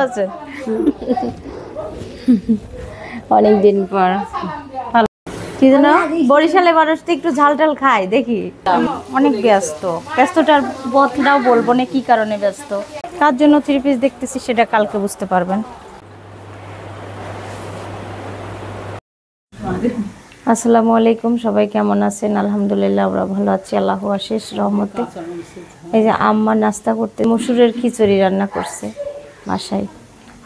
আছে অনেকদিন পর কি জানো বরিশালে মানুষ তো একটু ঝাল টাল খায় দেখি অনেক ব্যস্তটার বদলাও বলবো না কি কারণে ব্যস্ত কার জন্য থ্রি পিস দেখতেছি সেটা কালকে বুঝতে পারবেন। আসসালামু আলাইকুম, সবাই কেমন আছেন? আলহামদুলিল্লাহ আমরা ভালো আছি, আল্লাহু অশেষ রহমতে। এই যে আম্মা নাস্তা করতে মসুরের খিচুড়ি রান্না করছে, বাসায়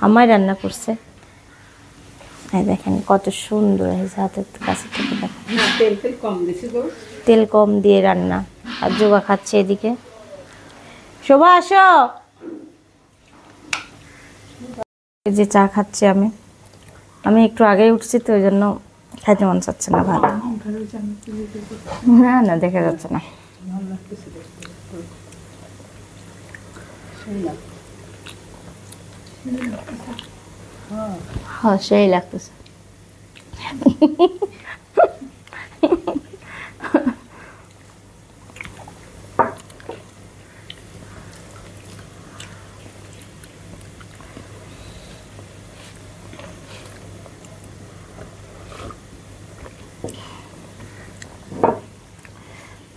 আম্মাই রান্না করছে। এই দেখেন কত সুন্দর, এই হাতের কাছে থেকে দেখেন তেল কম দিয়ে রান্না। আর জোগা খাচ্ছে এদিকে। শোভা আসো, এই যে চা খাচ্ছি আমি একটু আগেই উঠছি তো ওই জন্য খাইতে মন চাচ্ছে না ভাত। না না দেখা যাচ্ছে না। হ্যাঁ সেই লাগতেছে।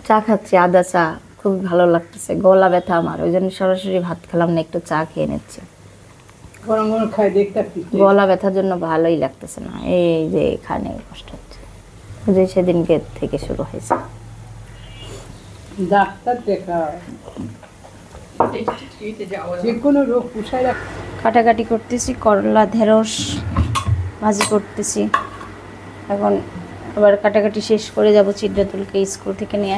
চা খাচ্ছি, আদা চা, খুব ভালো লাগতেছে। গলা ব্যথা আমার, ওই জন্য সরাসরি ভাত খেলাম না, একটু চা খেয়ে নিচ্ছি। গলা ব্যথার জন্য ভালোই লাগতেছে না, এই যে এখানে কষ্ট হচ্ছে, যে সেদিনকে থেকে শুরু হয়েছে। ডাক্তার দেখা যেকোনো রোগ পুষায়। কাটাকাটি করতেছি, করলা ঢেঁড়স ভাজি করতেছি। এখন আবার কাটাকাটি শেষ করে যাব চিত্রাতুলকে স্কুল থেকে নিয়ে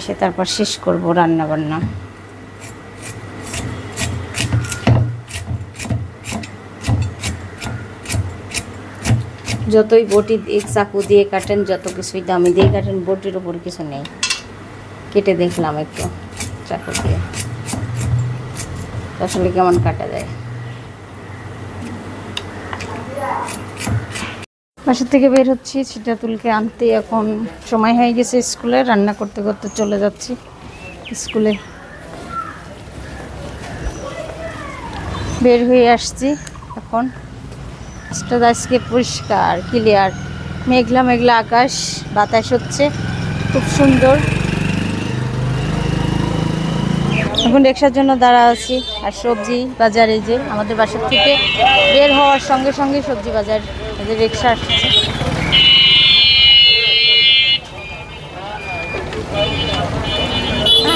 এসে তারপর শেষ করব রান্না বান্না। যতই বটি চাকু দিয়ে কাটেন, যত কিছুই দামি দিয়ে কাটেন, বটির উপর কিছু নেই। কেটে দেখলাম একটু চাকু দিয়ে, আসলে কেমন কাটা যায়। বাসা থেকে বের হচ্ছি চিত্রাতুলকে আনতে, এখন সময় হয়ে গেছে স্কুলে। রান্না করতে করতে চলে যাচ্ছি স্কুলে। বের হয়ে আসছি এখন। আজকে পরিষ্কার ক্লিয়ার, মেঘলা মেঘলা আকাশ, বাতাস হচ্ছে খুব সুন্দর। এখন রিক্সার জন্য দাঁড়া আছি। আর সবজি বাজার, এই যে আমাদের বাসার থেকে বের হওয়ার সঙ্গে সঙ্গে সবজি বাজার, এই যে রিক্সা আসছে।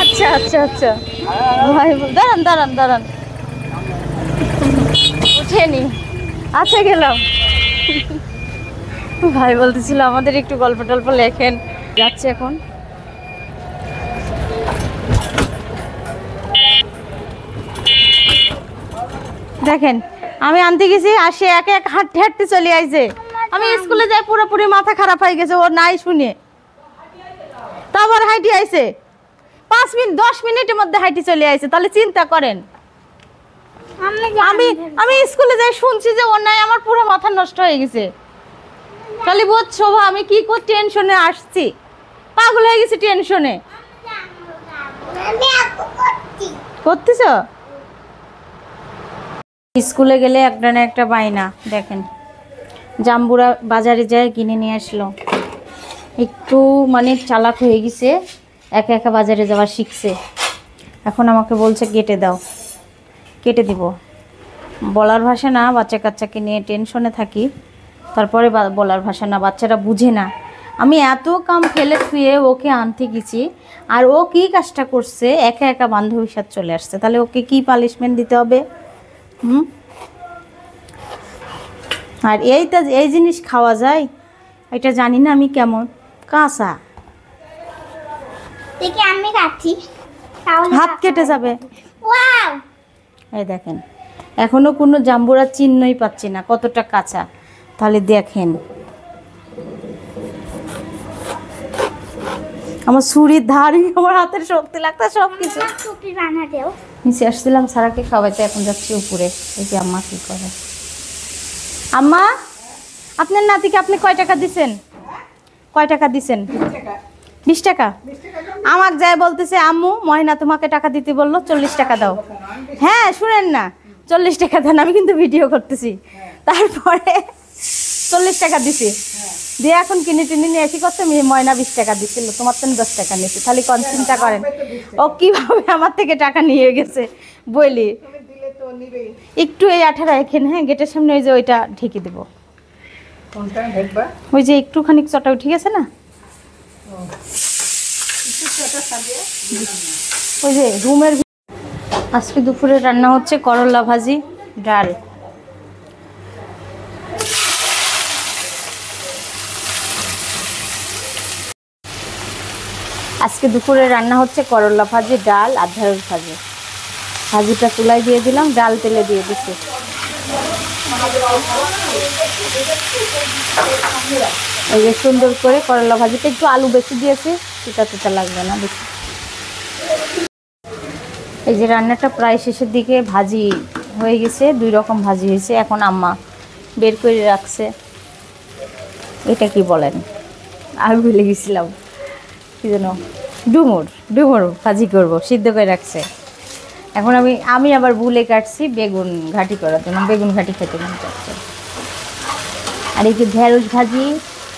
আচ্ছা আচ্ছা আচ্ছা ভাই, দাঁড়ান উঠেনি। আচ্ছা গেলাম। ভাই বলতেছিল আমাদের একটু গল্প টল্প লেখেন। যাচ্ছে এখন। দেখেন আমি আনতে গেছি, আর সে একে এক হাঁটতে হাঁটতে চলে আইছে। আমি স্কুলে যাই পুরোপুরি মাথা খারাপ হয়ে গেছে, ও নাই শুনে তারপর হাইটি আইছে। 5 মিনিট 10 মিনিটের মধ্যে হাইটি চলে আইছে। তাহলে চিন্তা করেন, আমি স্কুলে যাই শুনছি যে ও নাই, আমার পুরো মাথা নষ্ট হয়ে গেছে। তাহলে বোধ শোভা আমি কি করে টেনশনে আসছি, পাগল হয়ে গেছি টেনশনে। করতেছ স্কুলে গেলে একটা না একটা বাইনা। দেখেন জাম্বুরা বাজারে যায় কিনে নিয়ে আসলো, একটু মানে চালাক হয়ে গেছে, একা একা বাজারে যাওয়া শিখছে। এখন আমাকে বলছে কেটে দাও, কেটে দিব। বলার ভাষা না, বাচ্চা কাচ্চাকে নিয়ে টেনশনে থাকি, তারপরে বলার ভাষা না, বাচ্চারা বুঝে না। আমি এত কাম ফেলে থুয়ে ওকে আনতে গেছি, আর ও কি কাজটা করছে, একা একা বান্ধবীর সাথে চলে আসছে। তাহলে ওকে কি পানিশমেন্ট দিতে হবে? আর এই জিনিস খাওয়া যায় এটা জানি না আমি, কেমন কাঁচা, আমি কাটছি, হাত কেটে যাবে। এই দেখেন এখনো কোনো জাম্বুরা চিহ্নই পাচ্ছি না কতটা কাঁচা। তাহলে দেখেন আমার ছুরির ধারই, আমার হাতের শক্তি লাগতো সব কিছু। নিচে আসছিলাম সারাকে খাওয়াইতে, এখন যাচ্ছি উপরে। এই যে আম্মা কি করে। আম্মা আপনার নাতিকে আপনি কয় টাকা দিছেন? 20 টাকা আমাকে যায় বলতেছে আম্মু মহিনা তোমাকে টাকা দিতে বললো 40 টাকা দাও। হ্যাঁ শুনেন না 40 টাকা দেন, আমি কিন্তু ভিডিও করতেছি। তারপরে 40 টাকা দিছি, দিয়ে এখন কিনে টিনে নিয়ে এসে করতে ময়না 20 টাকা দিছিল, তোমার তো 10 টাকা নিয়েছি। তাহলে কোন চিন্তা করেন ও কিভাবে আমার থেকে টাকা নিয়ে গেছে বলি। একটু এই 18 এখানে, হ্যাঁ গেটের সামনে ওই যে ওইটা ঢেকে দেবো, ওই যে একটুখানি চটা ঠিক আছে না, ওই যে রুমের। আজকে দুপুরে রান্না হচ্ছে করলা ভাজি, ডাল। আজকে দুপুরে রান্না হচ্ছে করলা ভাজি, ডাল আর ঢেঁড়স ভাজি। ভাজিটা চুলায় দিয়ে দিলাম, ডাল তেলে দিয়ে দিচ্ছি। এই যে সুন্দর করে করলা ভাজিটা, একটু আলু বেশি দিয়েছি, তিতা লাগবে না বেশি। এই যে রান্নাটা প্রায় শেষের দিকে, ভাজি হয়ে গেছে, 2 রকম ভাজি হয়েছে। এখন আম্মা বের করে রাখছে, এটা কি বলেন আমি ভুলে গেছিলাম কি যেন, ডুমুর ভাজি করব, সিদ্ধ করে রাখছে। এখন আমি আবার ভুলে কাটছি বেগুন ঘাটি করার জন্য, বেগুন ঘাটি খেতে মন করছে। আর এই যে ঢেঁড়স ভাজি,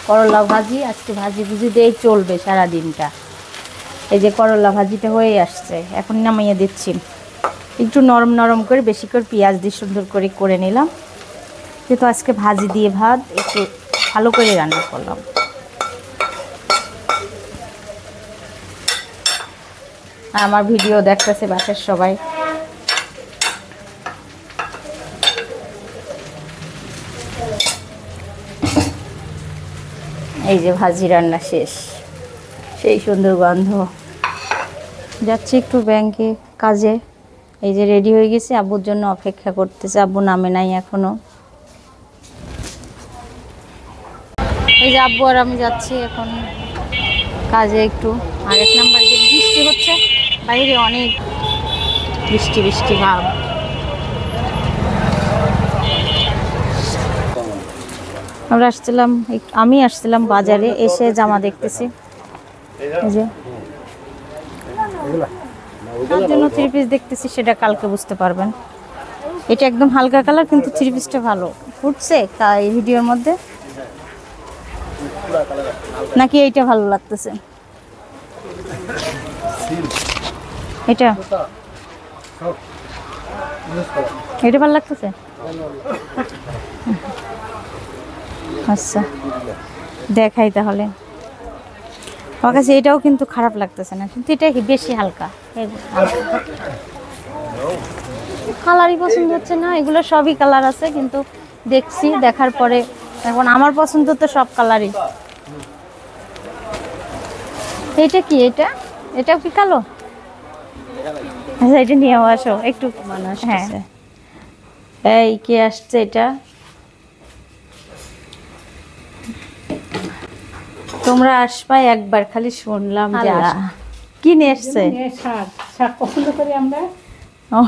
করলা ভাজি, আজকে ভাজি ভুজি দিয়ে চলবে সারা দিনটা। এই যে করলা ভাজিটা হয়ে আসছে, এখন নামিয়ে দিচ্ছি। একটু নরম নরম করে বেশি করে পেঁয়াজ দিয়ে সুন্দর করে নিলাম, যেহেতু আজকে ভাজি দিয়ে ভাত একটু ভালো করে রান্না করলাম। আমার ভিডিও দেখতেছে বাসার সবাই। এই যে ভাজি রান্না শেষ, সেই সুন্দর গন্ধ। যাচ্ছি একটু ব্যাংকে কাজে। এই যে রেডি হয়ে গেছে, আব্বুর জন্য অপেক্ষা করতেছে, আব্বু নামে নাই এখনো। এই যে আব্বু আর আমি যাচ্ছি এখন কাজে একটু। আর 1 নাম্বার যে বৃষ্টি হচ্ছে, বাইরে অনেক বৃষ্টি ভাব। আমি আসছিলাম বাজারে, এসে জামা দেখতেছি। এই যে তার জন্য 3 পিস দেখতেছি, সেটা কালকে বুঝতে পারবেন। এটা একদম হালকা কালার, কিন্তু 3 পিসটা ভালো ফুটছে এই ভিডিওর মধ্যে, নাকি এইটা ভালো লাগতেছে? এটা ভালো লাগতেছে। আচ্ছা দেখাই তাহলে। আমার কাছে এটাও কিন্তু খারাপ লাগতেছে না, কিন্তু এটা কি বেশি হালকা, কালারই পছন্দ হচ্ছে না। এগুলো সবই কালার আছে, কিন্তু দেখছি, দেখার পরে এখন আমার পছন্দ তো সব কালারই। এটা কি, এটাও কি কালো? আচ্ছা এটা নিয়ে আসো একটু মানুষ। হ্যাঁ এই কে আসছে? এটা তোমরা আসবা একবার, খালি শুনলাম যে কি নিয়ে এসছে। শাক পছন্দ করি আমরা। ও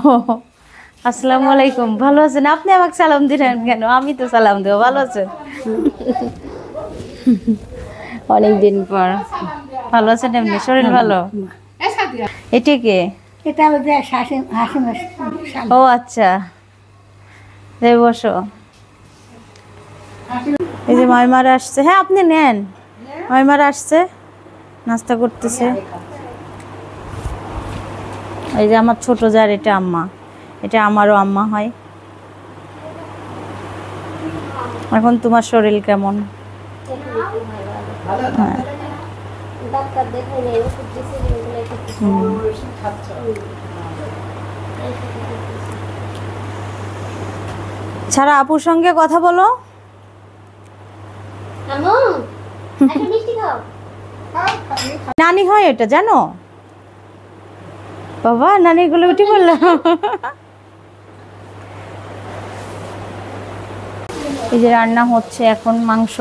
আসসালামু আলাইকুম, ভালো আছেন? আপনি আমাকে সালাম দিলেন কেন? আমি তো সালাম দেবো। ভালো আছেন? অনেকদিন পর। ভালো আছেন? এমনি শরীর ভালো? এটা কে? এটা ও আচ্ছা, বসো। এই যে মাইমারা আসছে। হ্যাঁ আপনি নেন, মাইমারা আসছে, নাস্তা করতেছে। এই যে আমার ছোট জার, এটা আম্মা, এটা আমারও আম্মা হয়। এখন তোমার শরীর কেমন? হ্যাঁ ছাড়া আপুর সঙ্গে কথা বলো। নানি হয় এটা, জানো বাবা? নানিগুলো উঠে পড়লো। এই যে রান্না হচ্ছে এখন মাংস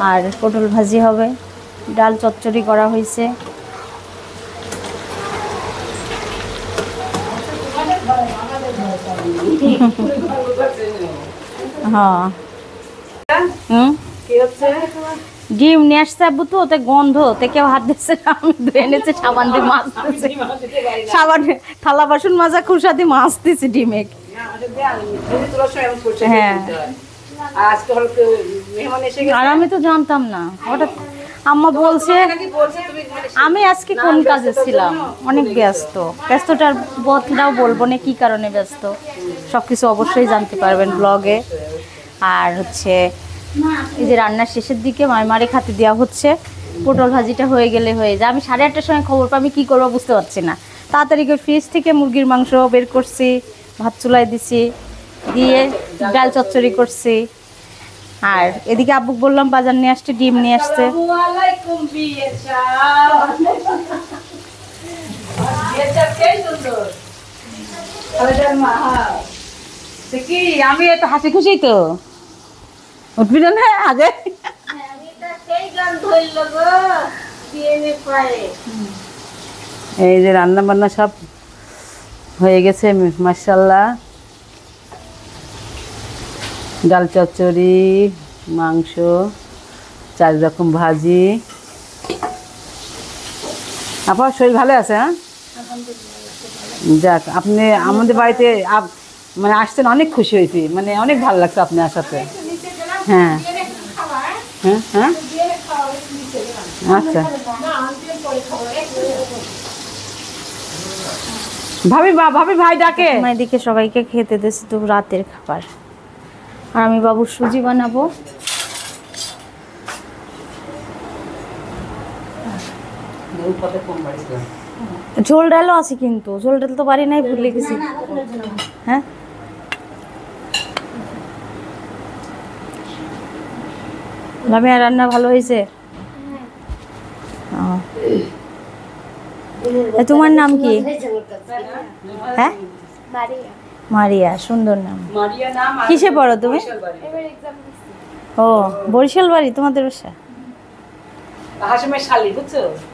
আর পটল ভাজি হবে, ডাল চচ্চড়ি করা হয়েছে। হ্যাঁ ডিম নিয়ে আসছে আব্বু, তো ওতে গন্ধ, ওতে কেউ হাত দিচ্ছে না, আমি ধুয়ে এনেছি সাবান দিয়ে মাছ দিচ্ছে, সাবান থালা বাসন মাজা খুশা দিয়ে মাছ দিচ্ছে ডিমে। হ্যাঁ আর আমি তো জানতাম না, হঠাৎ আম্মা বলছে। আমি আজকে কোন কাজে ছিলাম, অনেক ব্যস্ত, ব্যস্তটার বদলাও বলবো না কি কারণে ব্যস্ত, সব কিছু অবশ্যই জানতে পারবেন ব্লগে। আর হচ্ছে এই যে রান্নার শেষের দিকে মারে খাতে দেওয়া হচ্ছে, পটল ভাজিটা হয়ে গেলে হয়ে যায়। আমি 8:30টার সময় খবর পাই, আমি কী করবো বুঝতে পারছি না, তাড়াতাড়ি করে ফ্রিজ থেকে মুরগির মাংস বের করছি, ভাত চুলায় দিছি, দিয়ে ডাল চচ্চড়ি করছি। আর এদিকে আব্বু বললাম বাজার নিয়ে আসতে, ডিম নিয়ে আসতে। আমি এত হাসি খুশি তো উঠবি না আগে। এই যে রান্না বান্না সব হয়ে গেছে মাশাআল্লাহ। ডাল চচ্চড়ি, মাংস, 4 রকম ভাজি। আপনার শরীর ভালো আছে? হ্যাঁ যাক, আপনি আমাদের বাড়িতে মানে আসছেন, অনেক খুশি হয়েছি, মানে অনেক ভালো লাগছে আপনি আসাতে। হ্যাঁ হ্যাঁ হ্যাঁ আচ্ছা ভাবি ভাই ডাকে। এদিকে সবাইকে খেতে দিয়েছি তো রাতের খাবার, আর আমি বাবুর সুজি বানাবো। ঝোল ডালও আছে, কিন্তু ঝোল ডাল তো বাড়ি নাই, ভুলে গেছি। হ্যাঁ লামিয়া রান্না ভালো হয়েছে? তোমার নাম কি? হ্যাঁ মারিয়া, সুন্দর নাম। কিসে পড়ো তুমি? ও বরিশাল বাড়ি তোমাদের বাসা?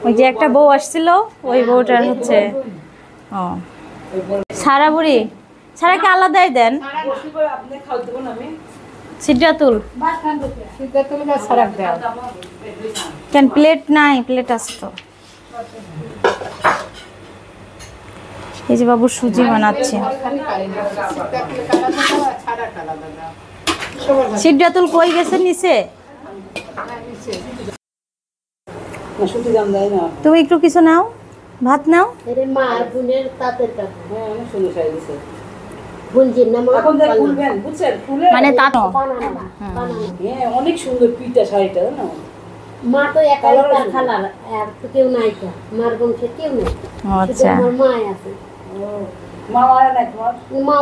ওই যে একটা বউ আসছিল, ওই বউটার হচ্ছে। ও সারা বুড়ি, সারাকে আলাদাই দেন। সিদ্ধাতুল কেন প্লেট নাই? প্লেট আছে তো। এই যে বাবু সুজি বানাচ্ছে। সিদ্ধাতুল কই গেছে? নিচে। তুমি একটু কিছু নাও, ভাত নাও। মানে তা অনেক সুন্দর পিঠা শাড়িটা না, মা তো একাই তার খালার, আর তো কেউ নাই, মার বংশে কেউ নেই। আচ্ছা আমার মা আছে, মা মারা নাই তোমার?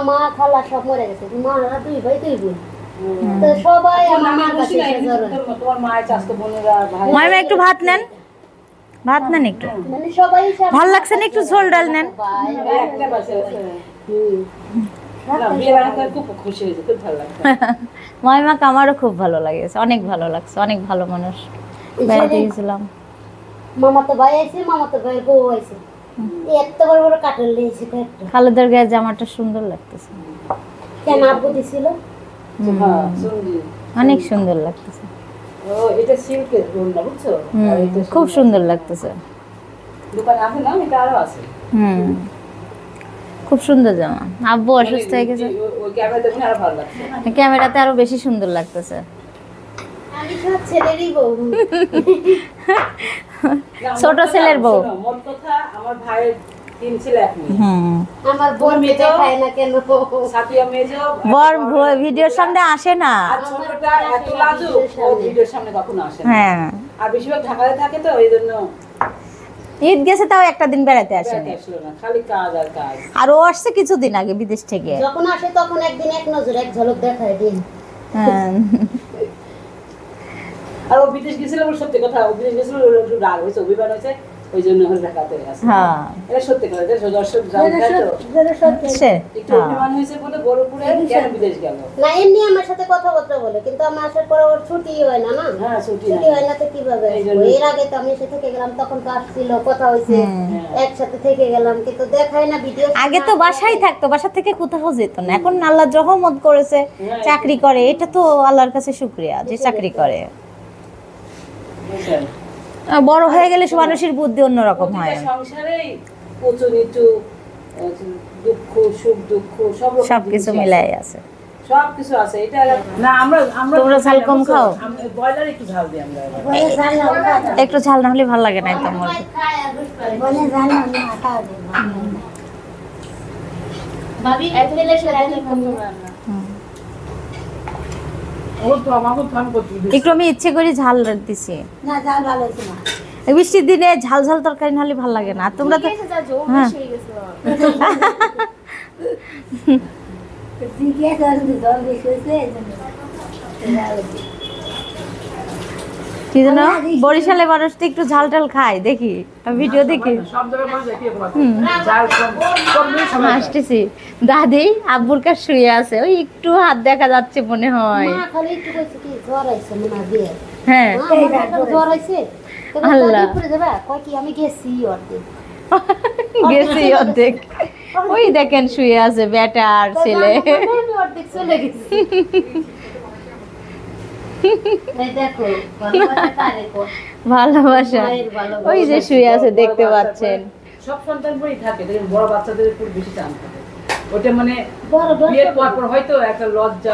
মা খালা সব মরে গেছে, মারা 2 ভাই 2 বোন, তো সবাই আমার কাছে জড়ো। তোমার মায়ের চাচতো বোনেরা ভাই। মাইমা একটু ভাত নেন, ভাত নেন একটু। মানে সবাই ভালো লাগছে না? একটু ঝোল ডাল নেন। একটা বাসে না বিয়ে বানাতে খুব খুশি হয়েছে, খুব ভালো লাগছে। মাইমাকে আমারও খুব ভালো লাগেছে, অনেক ভালো লাগছে, অনেক ভালো মানুষ। বেড়াতে গেছিলাম, মামা তো ভাই আইছে, মামা তো ভাই বউ আইছে, এত বড় বড় কাটল নিয়েছে কয়েকটা। খালেদার গায়ে জামাটা সুন্দর লাগতেছে। কেন আব্বু দিছিল? হ্যাঁ সুন্দর, অনেক সুন্দর লাগতেছে। ও এটা সিল্কের ওড়না, বুঝছো? আর এটা খুব সুন্দর লাগতেছে। দোকানে আছে না? এটা আরো আছে। খুব সুন্দর জামা। আব্বু অসুস্থ হয়ে গেছে, ওই ক্যামেরা দেখুন আরো ভালো লাগছে, ক্যামেরাতে আরো বেশি সুন্দর লাগতেছে। আমি সব ছেলেরই বউ, ছোট ছেলের বউ। মোট কথা আমার ভাইয়ের 3 ছেলে 1 মেয়ে। আমার বোন মেয়ে খায় না কেন? সাথিয়া মেজো বর ভিডিওর সামনে আসে না, আর ছোটটা এত লাজুক, ও ভিডিওর সামনে কখনো আসে না। হ্যাঁ আর বেশিরভাগ ঢাকাতে থাকে, তো এই জন্য ঈদ গেছে তাও একটা দিন বেড়াতে আসেনি, খালি কাজ আর কাজ। আর ও আসছে কিছুদিন আগে বিদেশ থেকে। যখন আসে তখন একদিন এক নজর এক ঝলক দেখায় দিন। হ্যাঁ আর ও বিদেশ গেছিল, ওর সত্যি কথা, ও বিদেশ গেছিল, ওর একটু রাগ হয়েছে, অভিমান হয়েছে, ওই জন্য ওর ঢাকাতে আসে। হ্যাঁ এটা সত্যি কথা, দর্শক জানতে তো একটু অভিমান হয়েছে বলে বড়পুরে কেন বিদেশ গেল না। এমনি আমার সাথে কথাবার্তা বলে, কিন্তু আমার আসার পরে ওর ছুটি হয় না। না হ্যাঁ ছুটি হয় না, তো কিভাবে? এর আগে তো আমি এসে থেকে গেলাম, তখন তো আসছিল, কথা হয়েছে, একসাথে থেকে গেলাম, কিন্তু দেখায় না ভিডিও। আগে তো বাসায় থাকতো, বাসা থেকে কোথাও যেত না। এখন আল্লাহ রহমত করেছে, চাকরি করে, এটা তো আল্লাহর কাছে শুকরিয়া যে চাকরি করে। বড় হয়ে গেলে মানুষের বুদ্ধি অন্যরকম হয়। সংসারেই উঁচু নিচু, দুঃখ সুখ দুঃখ সবকিছু মিলাই আছে, সবকিছু আছে। এটা না আমরা তোমরা ঝাল কম খাও? ব্রয়লার একটু ঝাল দিই আমরা। একটু ঝাল না হলে ভালো লাগে না তোমার? একটু আমি ইচ্ছে করে ঝাল দিছি। বৃষ্টির দিনে ঝাল ঝাল তরকারি না হলে ভালো লাগে না। তোমরা তো হ্যাঁ কি জানো, বরিশালে মানুষ তো একটু ঝাল টাল খায়, দেখি ভিডিও দেখি। আসতেছি, দাদি আব্বুর কাছে শুয়ে আছে, ওই একটু হাত দেখা যাচ্ছে মনে হয়। হ্যাঁ আল্লাহ গেছি অর্ধেক, ওই দেখেন শুয়ে আছে বেটা আর ছেলে। ভালোবাসা ওই যে শুয়ে আছে দেখতে পাচ্ছেন। সব সন্তান বই থাকে, বড় বাচ্চাদের উপর বেশি টান থাকে। ওটা মানে বিয়ের পর হয়তো একটা লজ্জা